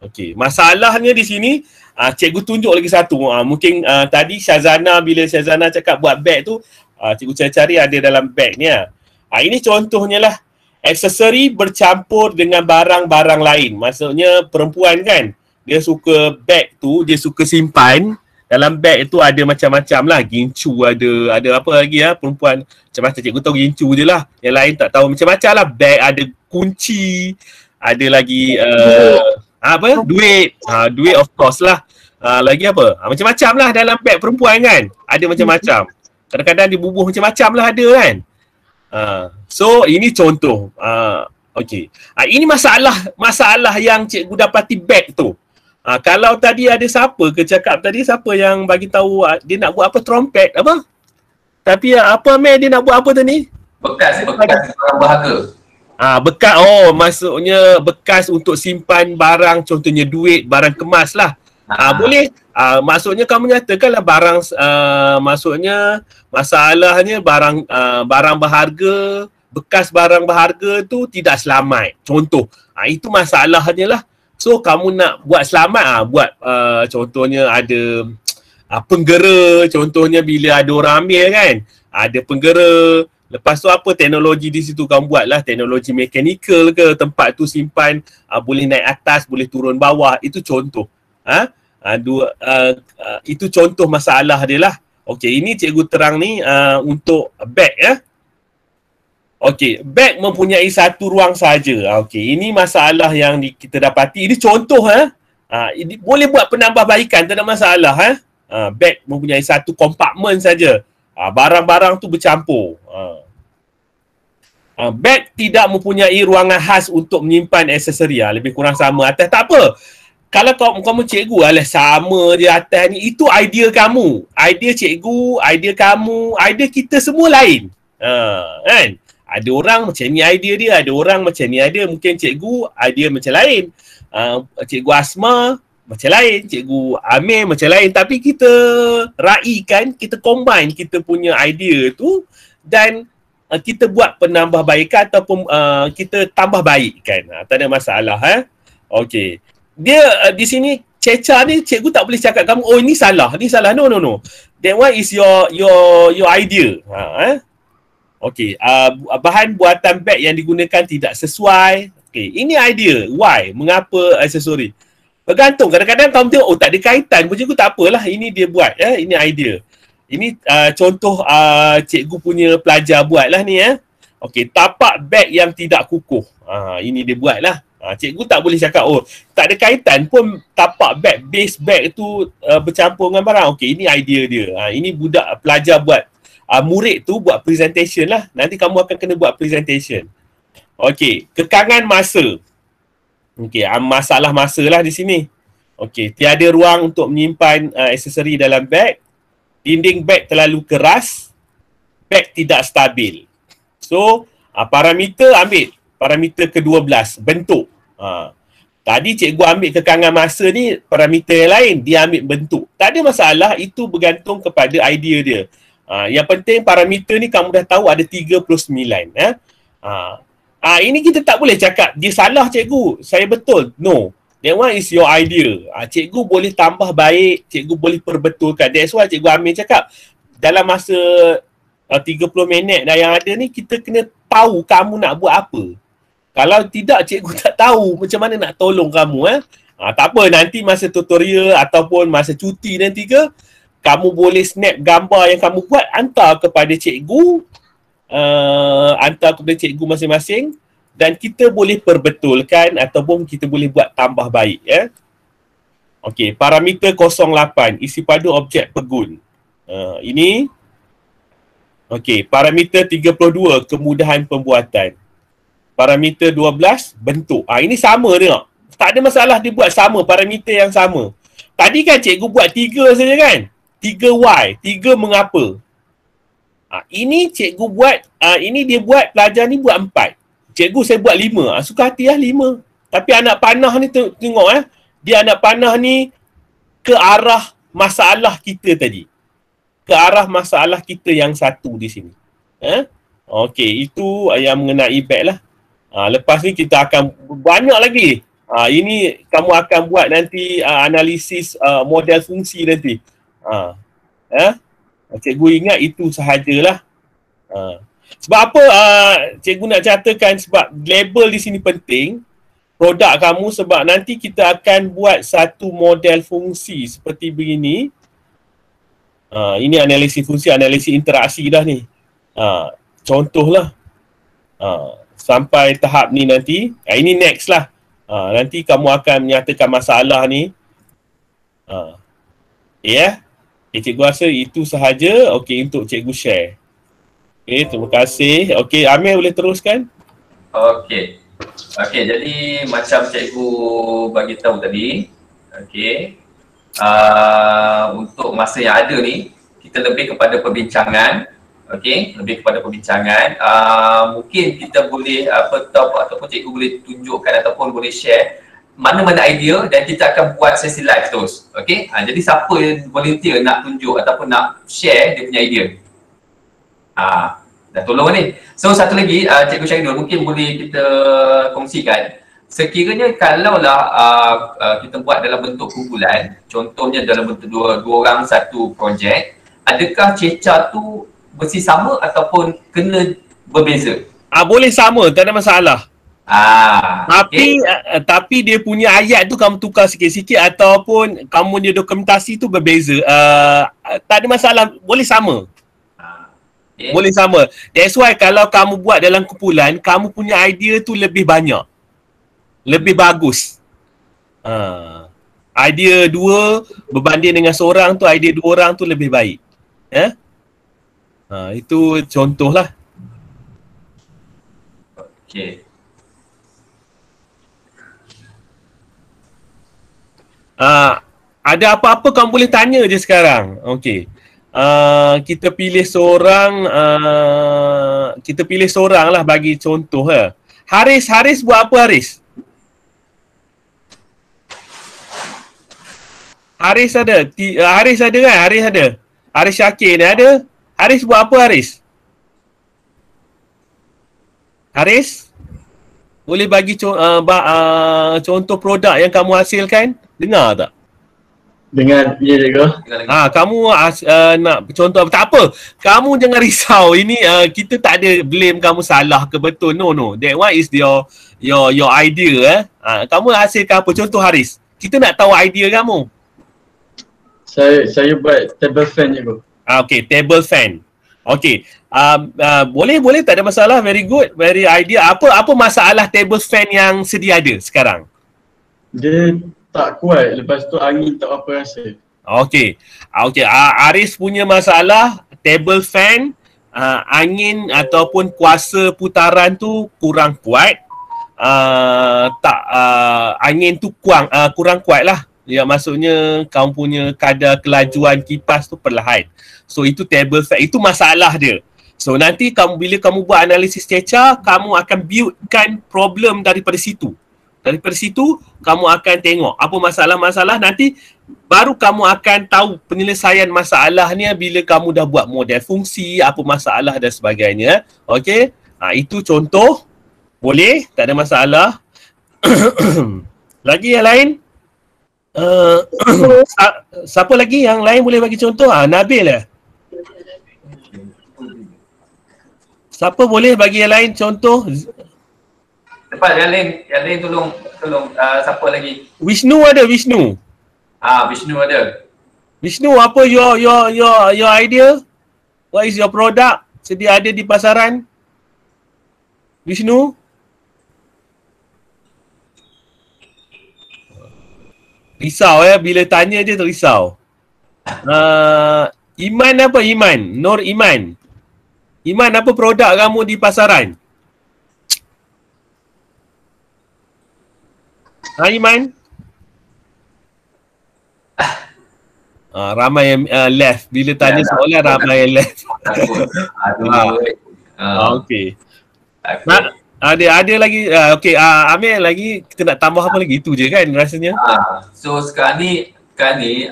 Okey, masalahnya di sini cikgu tunjuk lagi satu. Mungkin tadi bila Syazana cakap buat bag tu, cikgu cari ada dalam bag ni. Ini contohnya lah. Aksesori bercampur dengan barang-barang lain. Maksudnya perempuan kan, dia suka bag tu, dia suka simpan. Dalam bag tu ada macam-macam lah. Gincu ada apa lagi perempuan. Macam-macam cikgu tahu gincu je lah. Yang lain tak tahu macam-macam lah. Bag ada kunci. Ada lagi duit. Duit of course lah. Lagi apa? Macam-macam lah dalam bag perempuan kan. Ada macam-macam. Kadang-kadang dibubuh macam-macam lah ada kan. So ini contoh. Okey. Ini masalah yang cikgu dapati bag tu. Kalau tadi ada siapa cakap tadi, siapa yang bagi tahu dia nak buat apa, trompet apa? Tapi dia nak buat apa tu ni? Bekas barang berharga. Bekas, maksudnya bekas untuk simpan barang, contohnya duit, barang kemas lah. Boleh. Maksudnya kamu nyatakanlah barang, maksudnya masalahnya barang berharga, bekas barang berharga tu tidak selamat. Contoh. Itu masalahnya lah. So kamu nak buat selamat, buat contohnya ada penggera, contohnya bila ada orang ambil kan, ada penggera. Lepas tu apa teknologi di situ kamu buat lah, teknologi mechanical ke, tempat tu simpan boleh naik atas, boleh turun bawah. Itu contoh. Itu contoh masalah dia lah. Okey, ini cikgu terang ni untuk bag ya. Okey, bag mempunyai satu ruang saja. Okey, ini masalah yang kita dapati. Ini contoh Boleh buat penambahbaikan, tak ada masalah. Beg mempunyai satu kompartmen saja. Barang-barang tu bercampur. Beg tidak mempunyai ruangan khas untuk menyimpan aksesori. Lebih kurang sama atas. Tak apa. Kalau kamu cikgu sama je atas ni. Itu idea kamu. Idea cikgu, idea kamu, idea kita semua lain. Kan? Ada orang macam ni idea dia, ada orang macam ni idea. Mungkin cikgu idea macam lain. Cikgu Asma macam lain, cikgu Amir macam lain. Tapi kita raikan, kita combine kita punya idea tu dan kita buat penambahbaikan ataupun kita tambah baikkan. Tak ada masalah. Okey. Dia di sini Ceca ni cikgu tak boleh cakap kamu ini salah, ni salah. No. That one is your idea. Okey, bahan buatan beg yang digunakan tidak sesuai. Okey, ini idea. Why? Mengapa aksesori? Bergantung. Kadang-kadang kamu tengok tak ada kaitan pun cikgu tak apalah, ini dia buat ini idea. Ini contoh cikgu punya pelajar buatlah ni Okey, tapak beg yang tidak kukuh. Ini dia buatlah. Cikgu tak boleh cakap tak ada kaitan pun tapak beg, base beg tu bercampur dengan barang. Okey, ini idea dia. Ini budak pelajar buat. Murid tu buat presentation lah. Nanti kamu akan kena buat presentation. Okey, kekangan masa. Okey, masalah masa lah di sini. Okey, tiada ruang untuk menyimpan aksesori dalam beg. Dinding beg terlalu keras. Beg tidak stabil. So, parameter ambil. Parameter ke-12, bentuk. Tadi cikgu ambil kekangan masa ni parameter yang lain, dia ambil bentuk. Tak ada masalah, itu bergantung kepada idea dia. Yang penting parameter ni kamu dah tahu ada 39. Ini kita tak boleh cakap dia salah cikgu, saya betul. No, that one is your idea. Cikgu boleh tambah baik, cikgu boleh perbetulkan. That's why cikgu Amir cakap dalam masa 30 minit dah yang ada ni, kita kena tahu kamu nak buat apa. Kalau tidak, cikgu tak tahu macam mana nak tolong kamu. Tak apa, nanti masa tutorial ataupun masa cuti nanti kamu boleh snap gambar yang kamu buat, hantar kepada cikgu, masing-masing dan kita boleh perbetulkan ataupun kita boleh buat tambah baik. Okey, parameter 08, isi padu objek pegun. Ini. Okey, parameter 32, kemudahan pembuatan. Parameter 12, bentuk. Ini sama tengok. Tak ada masalah dia buat sama, parameter yang sama. Tadi kan cikgu buat 3 saja kan? 3Y, 3 mengapa. Ini cikgu buat, ini dia buat, pelajar ni buat 4. Cikgu saya buat 5. Suka hati 5. Tapi anak panah ni tengok dia anak panah ni ke arah masalah kita tadi. Ke arah masalah kita yang satu di sini. Okey, itu yang mengenai beg lah. Lepas ni kita akan banyak lagi. Ini kamu akan buat nanti analisis model fungsi nanti. Cikgu ingat itu sahajalah. Sebab apa cikgu nak catatkan, sebab label di sini penting. Produk kamu, sebab nanti kita akan buat satu model fungsi seperti begini. Ini analisis fungsi, analisis interaksi dah ni. Contohlah. Sampai tahap ni nanti, ini next lah. Nanti kamu akan menyatakan masalah ni. Cikgu rasa itu sahaja. Okey, untuk cikgu share. Okey, terima kasih. Okey, Amir boleh teruskan? Okey, jadi macam cikgu bagi tahu tadi, okey, untuk masa yang ada ni, kita lebih kepada perbincangan. Okey, lebih kepada perbincangan. Mungkin kita boleh ataupun cikgu boleh tunjukkan ataupun boleh share mana-mana idea dan kita akan buat sesi live terus. Okey, jadi siapa yang volunteer nak tunjuk ataupun nak share dia punya idea. Dah tolong ni. So satu lagi, Cikgu Syahinul mungkin boleh kita kongsikan. Sekiranya kalaulah kita buat dalam bentuk kumpulan, contohnya dalam bentuk dua orang satu projek, adakah ceca tu bersih sama ataupun kena berbeza? Boleh sama, tak ada masalah. Tapi dia punya ayat tu kamu tukar sikit-sikit ataupun kamu punya dokumentasi tu berbeza. Tak ada masalah, boleh sama. Boleh sama. That's why kalau kamu buat dalam kumpulan, kamu punya idea tu lebih banyak. Lebih bagus. idea dua berbanding dengan seorang tu, idea dua orang tu lebih baik. Itu contohlah. Okey. Ada apa-apa kamu boleh tanya je sekarang. Okey. Kita pilih seorang lah bagi contoh lah. Haris buat apa Haris? Haris ada kan? Haris ada. Haris Syakir ni ada. Haris buat apa Haris? Haris? Boleh bagi contoh produk yang kamu hasilkan? Dengar tak? Dengan ya cikgu. Kamu nak contoh apa? Tak apa. Kamu jangan risau. Ini kita tak ada blame kamu salah ke betul. No. That one is your idea. Kamu hasilkan apa? Contoh Haris. Kita nak tahu idea kamu. Saya buat table fan cikgu. Okay, table fan. Okay. Boleh tak ada masalah. Very good. Very idea. Apa masalah table fan yang sedia ada sekarang? Dia tak kuat, lepas tu angin tak apa rasa. Okay. Aris punya masalah table fan, angin ataupun kuasa putaran tu kurang kuat. Angin tu kurang kuat lah. Ya, maksudnya kamu punya kadar kelajuan kipas tu perlahan. So itu table fan, itu masalah dia. So nanti bila kamu buat analisis ceca, kamu akan buildkan problem daripada situ. Daripada situ, kamu akan tengok apa masalah-masalah, nanti baru kamu akan tahu penyelesaian masalahnya bila kamu dah buat model fungsi, apa masalah dan sebagainya. Okey, itu contoh. Boleh, tak ada masalah. Lagi yang lain? Siapa lagi yang lain boleh bagi contoh? Nabil lah. Siapa boleh bagi yang lain contoh? Cepat yang lain tolong siapa lagi? Wisnu ada, Wisnu. Wisnu ada. Wisnu, apa your idea? What is your product sedia ada di pasaran? Wisnu? Risau bila tanya dia terrisau. Iman apa Iman? Nur Iman. Iman, apa produk kamu di pasaran? Iman? Ramai yang left. Bila tanya soalan ramai yang left. Okey. Ada lagi. Okey, Amir lagi kita nak tambah apa lagi? Itu je kan rasanya. So sekarang ni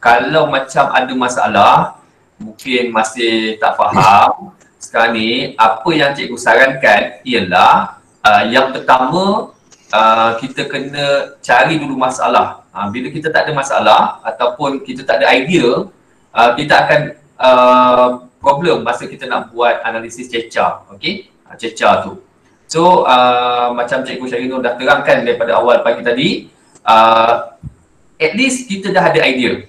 kalau macam ada masalah, mungkin masih tak faham. Sekarang ni apa yang cikgu sarankan ialah yang pertama, kita kena cari dulu masalah. Bila kita tak ada masalah ataupun kita tak ada idea, kita akan problem masa kita nak buat analisis ceca. Okey, ceca tu. So macam Cikgu Syahrul dah terangkan daripada awal pagi tadi, at least kita dah ada idea.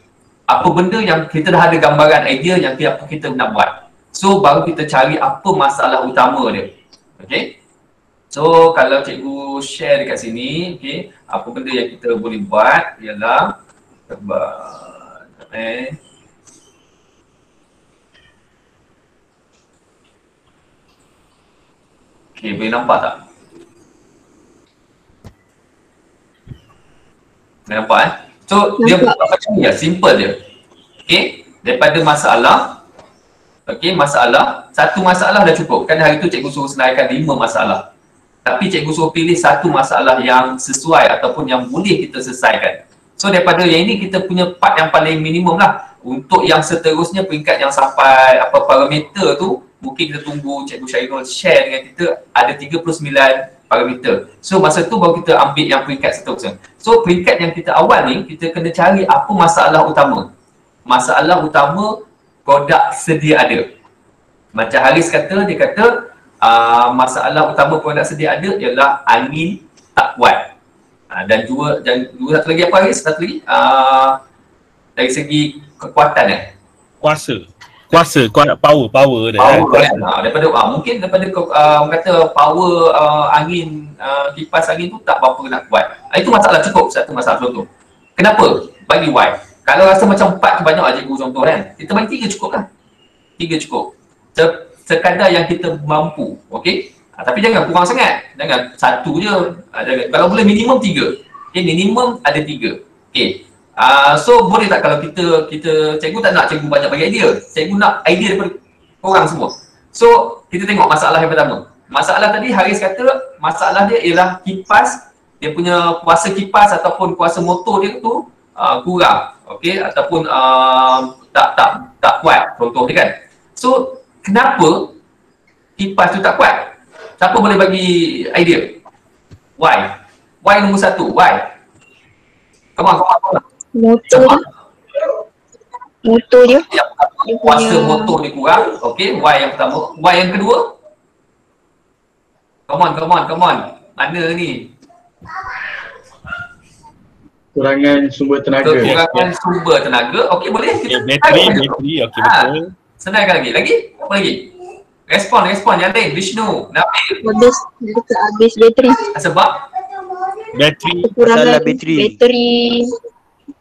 Apa benda yang kita dah ada gambaran idea yang apa kita nak buat. So baru kita cari apa masalah utama dia. Okey. So kalau cikgu share dekat sini, okey, apa benda yang kita boleh buat ialah okey, boleh nampak tak? Boleh nampak So dia buat macam ni lah, simple je. Okey, daripada masalah, okey, satu masalah dah cukup. Kan hari tu cikgu suruh senaraikan 5 masalah. Tapi cikgu suruh pilih satu masalah yang sesuai ataupun yang boleh kita selesaikan. So daripada yang ini kita punya part yang paling minimum lah. Untuk yang seterusnya peringkat yang sampai apa parameter tu, mungkin kita tunggu Cikgu Syahrul share dengan kita, ada 39 parameter. So masa tu baru kita ambil yang peringkat seterusnya. So peringkat yang kita awal ni, kita kena cari apa masalah utama. Masalah utama produk sedia ada. Macam Haris kata, dia kata masalah utama produk sedia ada ialah angin tak kuat. Dan dua satu lagi apa Haris? Satu lagi dari segi kekuatan Kuasa, power dia. Daripada mungkin daripada kata power angin, kipas angin tu tak berapa nak kuat. Itu masalah cukup, satu masalah contoh. Kenapa? Bagi why. Kalau rasa macam 4 tu banyak cikgu contoh kan, kita bagi 3 cukup lah. 3 cukup. Sekadar yang kita mampu. Okey? Tapi jangan kurang sangat. Jangan 1 je. Kalau boleh minimum 3. Okay, minimum ada 3. Okay. So boleh tak kalau kita cikgu tak nak cikgu banyak bagi idea. Cikgu nak idea daripada korang semua. So kita tengok masalah yang pertama. Masalah tadi Haris kata masalah dia ialah kipas, dia punya kuasa kipas ataupun kuasa motor dia tu kurang. Okey, ataupun tak kuat contoh dia kan. So kenapa kipas tu tak kuat? Siapa boleh bagi idea? Why? Why nombor 1? Why? Come on. Motor dia. Kuasa motor dia kurang. Okey, why yang pertama. Why yang kedua? Come on. Mana ni? Kurangan sumber tenaga. Kekurangan sumber tenaga. Okey, boleh kita Bateri, okey betul. senangkan lagi. Apa lagi? Respon yang lain. Vishnu, Nabil. Habis bateri. Sebab Bateri. Masalah bateri.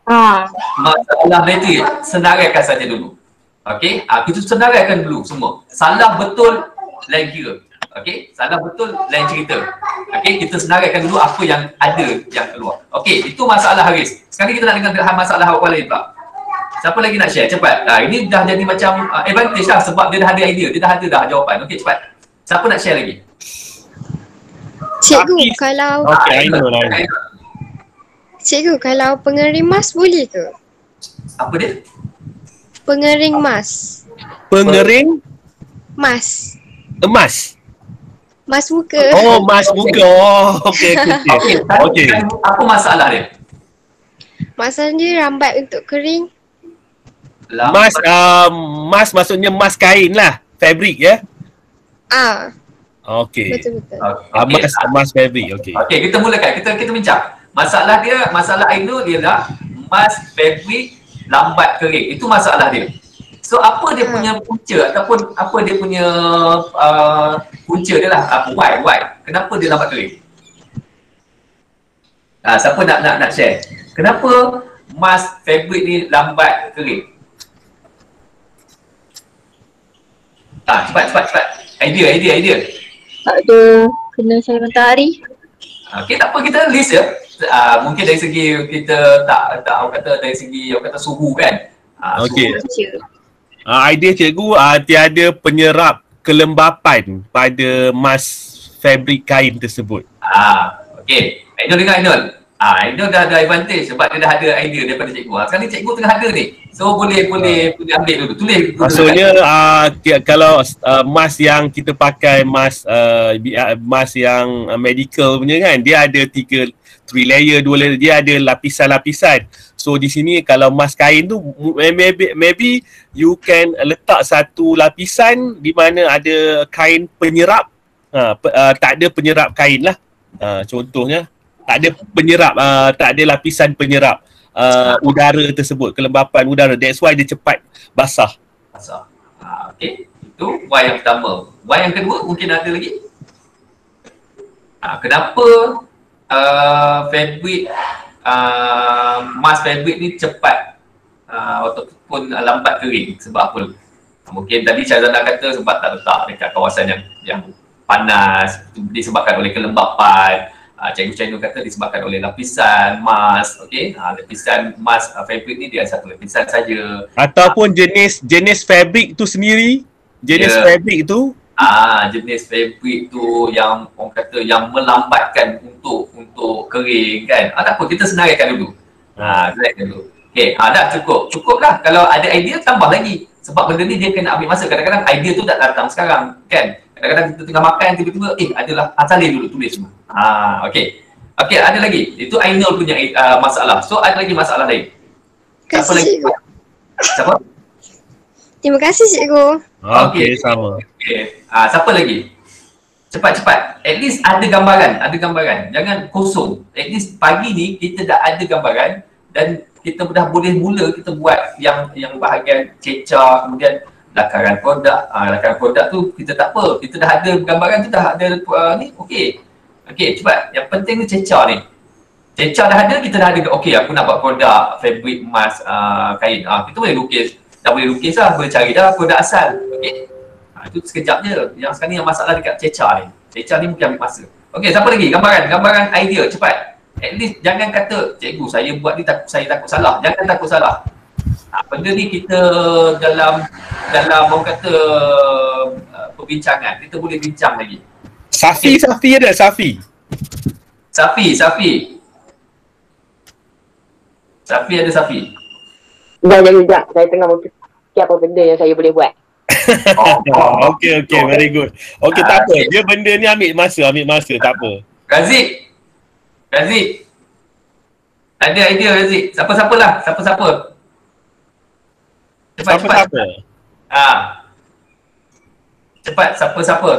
masalah bateri, senaraikan saja dulu. Okey, kita senaraikan dulu semua. Salah betul lain kira. Okey, salah betul lain cerita. Okey, kita senaraikan dulu apa yang ada yang keluar. Okey, itu masalah Haris. Sekarang kita nak dengar masalah awal lain pula. Siapa lagi nak share? Cepat. Ini dah jadi macam advantage lah sebab dia dah ada idea, dia dah ada jawapan. Okey, cepat. Siapa nak share lagi? Cikgu, kalau Okey, I know lah. Cikgu, kalau pengering mas boleh ke? Apa dia? Pengering mas. Pengering Mas. emas. Mas muka. Oh, emas muka. Oh, okey. Okey. Apa masalah dia? Masalah dia lambat untuk kering. Mas maksudnya mas kain lah. Fabric ya. Okey. Betul-betul. Mas fabric. Okey. Okey, kita mulakan. Kita bincang. Masalah Ainul ialah emas fabric lambat kering. Itu masalah dia. So apa dia punya punca ataupun apa dia punya punca dia lah, why? Kenapa dia lambat kering? Siapa nak share? Kenapa emas fabric ni lambat kering? Cepat. Idea. Tak ada kena cahaya matahari. Okey, tak apa, kita list je. Mungkin dari segi kita tak orang kata dari segi orang kata suhu kan. Okey. Baca. Idea cikgu tiada penyerap kelembapan pada emas fabric kain tersebut. Okey. Ainul dengar Ainul. Ainul dah ada advantage sebab dia dah ada idea daripada cikgu. Sekarang ni cikgu tengah ada ni. So boleh ambil dulu. Tulis dulu. Maksudnya kalau emas yang kita pakai emas yang medical punya kan, dia ada 3 layer, 2 layer, dia ada lapisan-lapisan. So di sini kalau emas kain tu maybe you can letak satu lapisan di mana ada kain penyerap, tak ada penyerap kain lah. Contohnya tak ada penyerap, tak ada lapisan penyerap udara tersebut, kelembapan udara. That's why dia cepat basah. Okey, itu why yang pertama. Why yang kedua mungkin ada lagi. Kenapa fabric emas fabric ni cepat ataupun lambat kering? Sebab apa? Mungkin tadi Syazana kata sebab tak letak dekat kawasan yang panas, disebabkan oleh kelembapan. Cikgu Chainul kata disebabkan oleh lapisan emas. Okey, lapisan emas fabric ni dia satu lapisan saja. Ataupun jenis fabric tu sendiri, fabric tu jenis fabric tu yang orang kata yang melambatkan untuk kering kan. Tak apa, kita senaraikan dulu. Senaraikan dulu. Okey, dah cukup lah. Kalau ada idea tambah lagi. Sebab benda ni dia kena ambil masa. Kadang-kadang idea tu tak datang sekarang kan. Kadang-kadang kita tengah makan tiba-tiba adalah salin dulu, tulis semua. Okey, ada lagi. Itu Ainul punya masalah. So ada lagi masalah lain. Terima kasih cikgu. Siapa? Terima kasih cikgu. Okey, sama. Okey. Siapa lagi? Cepat. At least ada gambaran. Jangan kosong. At least pagi ni kita dah ada gambaran dan kita dah boleh mula kita buat yang bahagian cecar, kemudian lakaran produk. Lakaran produk tu kita tak apa. Kita dah ada gambaran tu, dah ada ni. Okey, cepat. Yang penting ni cecar ni. Ceca dah ada, kita dah ada, okey aku nak buat produk fabric emas kain. Kita boleh lukis, dah boleh lukis lah, boleh cari dah produk asal. Okey. Itu sekejap je. Yang sekarang ni yang masalah dekat ceca ni. Ceca ni mungkin ambil masa. Okey, siapa lagi? Gambaran idea cepat. At least jangan kata cikgu saya buat ni saya takut salah. Jangan takut salah. Benda ni kita dalam orang kata perbincangan, kita boleh bincang lagi. Safi ada Safi. Safi ada Safi. Sekejap. Saya tengah fikir apa benda yang saya boleh buat. Okay, very good. Okay, tak apa. Dia benda ni ambil masa, tak apa. Razik. Ada idea Razik. Siapa-siapa lah. Cepat. Cepat, siapa-siapa.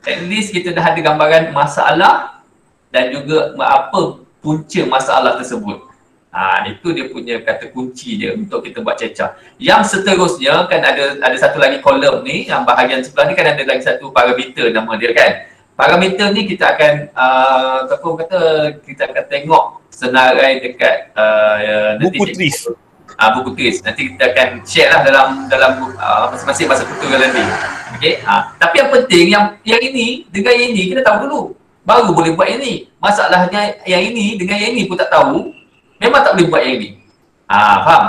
At least kita dah ada gambaran masalah dan juga apa punca masalah tersebut. Itu dia punya kata kunci dia untuk kita buat ceca. Yang seterusnya kan ada satu lagi kolom ni, yang bahagian sebelah ni kan ada lagi satu parameter nama dia kan. Parameter ni kita akan kita akan tengok senarai dekat buku tulis. Buku tulis. Nanti kita akan share lah dalam masing-masing masa tutorial nanti. Okey. Tapi yang penting yang ini dengan yang ini kita tahu dulu. Baru boleh buat yang ini. Masalahnya yang ini dengan yang ini pun tak tahu. Memang tak boleh buat yang ini. Faham?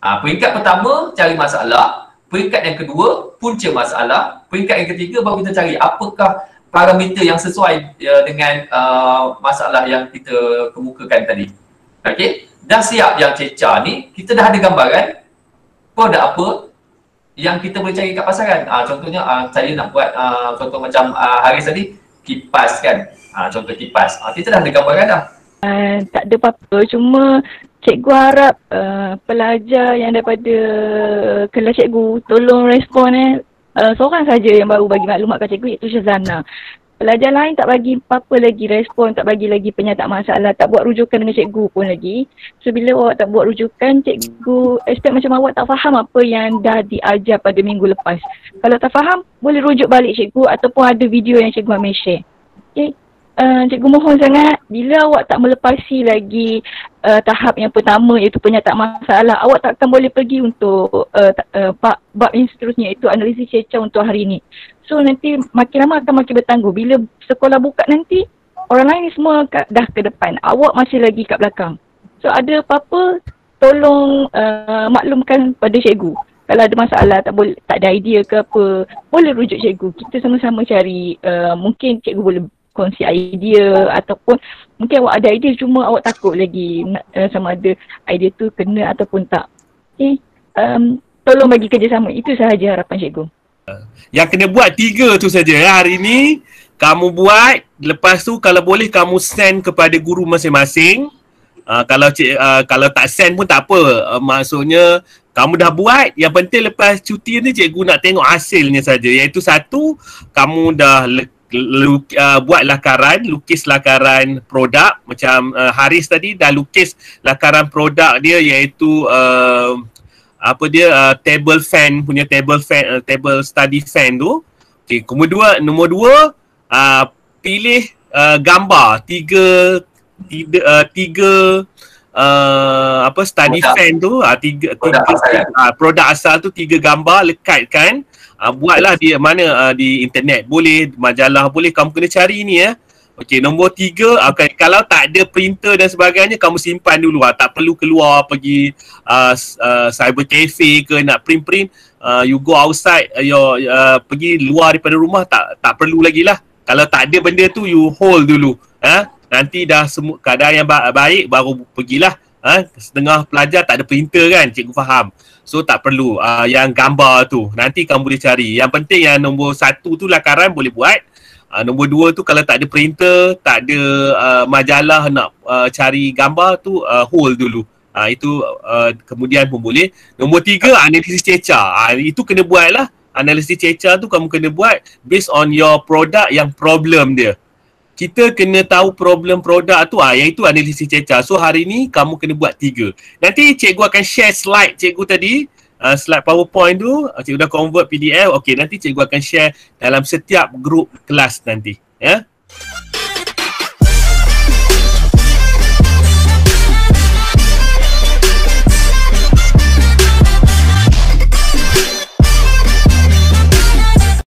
Peringkat pertama cari masalah, peringkat yang kedua punca masalah, peringkat yang ketiga baru kita cari apakah parameter yang sesuai dengan masalah yang kita kemukakan tadi. Okey? Dah siap yang ceca ni, kita dah ada gambaran produk apa yang kita boleh cari kat pasaran. Contohnya saya nak buat contoh macam Haris tadi, kipas kan. Contoh kipas. Kita dah ada gambaran dah. Tak ada apa-apa, cuma cikgu harap pelajar yang daripada kelas cikgu tolong respon seorang saja yang baru bagi maklumat kat cikgu, iaitu Syazana. Pelajar lain tak bagi apa-apa lagi respon, tak bagi lagi penyataan masalah, tak buat rujukan dengan cikgu pun lagi. So bila awak tak buat rujukan, cikgu expect macam awak tak faham apa yang dah diajar pada minggu lepas. Kalau tak faham, boleh rujuk balik cikgu ataupun ada video yang cikgu ambil share. Okay. Cikgu mohon sangat, bila awak tak melepasi lagi tahap yang pertama iaitu penyataan masalah, awak tak akan boleh pergi untuk bab yang seterusnya iaitu analisis ceca untuk hari ini. So nanti makin lama akan makin bertangguh. Bila sekolah buka nanti, orang lain ni semua dah ke depan, awak masih lagi kat belakang. So ada apa-apa, tolong maklumkan pada cikgu. Kalau ada masalah, tak ada idea ke apa, boleh rujuk cikgu. Kita sama-sama cari, mungkin cikgu boleh kongsi idea ataupun mungkin awak ada idea cuma awak takut lagi sama ada idea tu kena ataupun tak. Okay. Tolong bagi kerjasama. Itu sahaja harapan cikgu. Yang kena buat 3 tu saja hari ni. Kamu buat, lepas tu kalau boleh kamu send kepada guru masing-masing. Kalau tak send pun tak apa. Maksudnya kamu dah buat, yang penting lepas cuti ni cikgu nak tengok hasilnya saja. Iaitu satu, kamu dah buat lakaran, lukis lakaran produk macam Haris tadi dah lukis lakaran produk dia iaitu table fan punya table study fan tu. Okey, kemudian nombor 2 pilih gambar tiga study fan tu produk asal tu 3 gambar lekatkan. Buatlah di mana di internet boleh, majalah boleh, kamu kena cari ni ya. Okey, nombor 3, kalau tak ada printer dan sebagainya, kamu simpan dulu. Tak perlu keluar pergi cyber cafe ke nak print. You go outside, pergi luar daripada rumah, tak perlu lagi lah. Kalau tak ada benda tu, you hold dulu. Nanti dah semua keadaan yang baik baru pergilah. Setengah pelajar tak ada printer kan, cikgu faham. So tak perlu yang gambar tu. Nanti kamu boleh cari. Yang penting yang nombor 1 tu lakaran boleh buat. Nombor 2 tu kalau tak ada printer, tak ada majalah nak cari gambar tu, hold dulu. Itu kemudian pun boleh. Nombor 3, analisis ceca. Itu kena buat lah. Analisis ceca tu kamu kena buat based on your product yang problem dia. Kita kena tahu problem produk tu, iaitu analisis ceca. So hari ni kamu kena buat 3. Nanti cikgu akan share slide cikgu tadi, slide PowerPoint tu, cikgu dah convert PDF. Okey, nanti cikgu akan share dalam setiap grup kelas nanti, ya.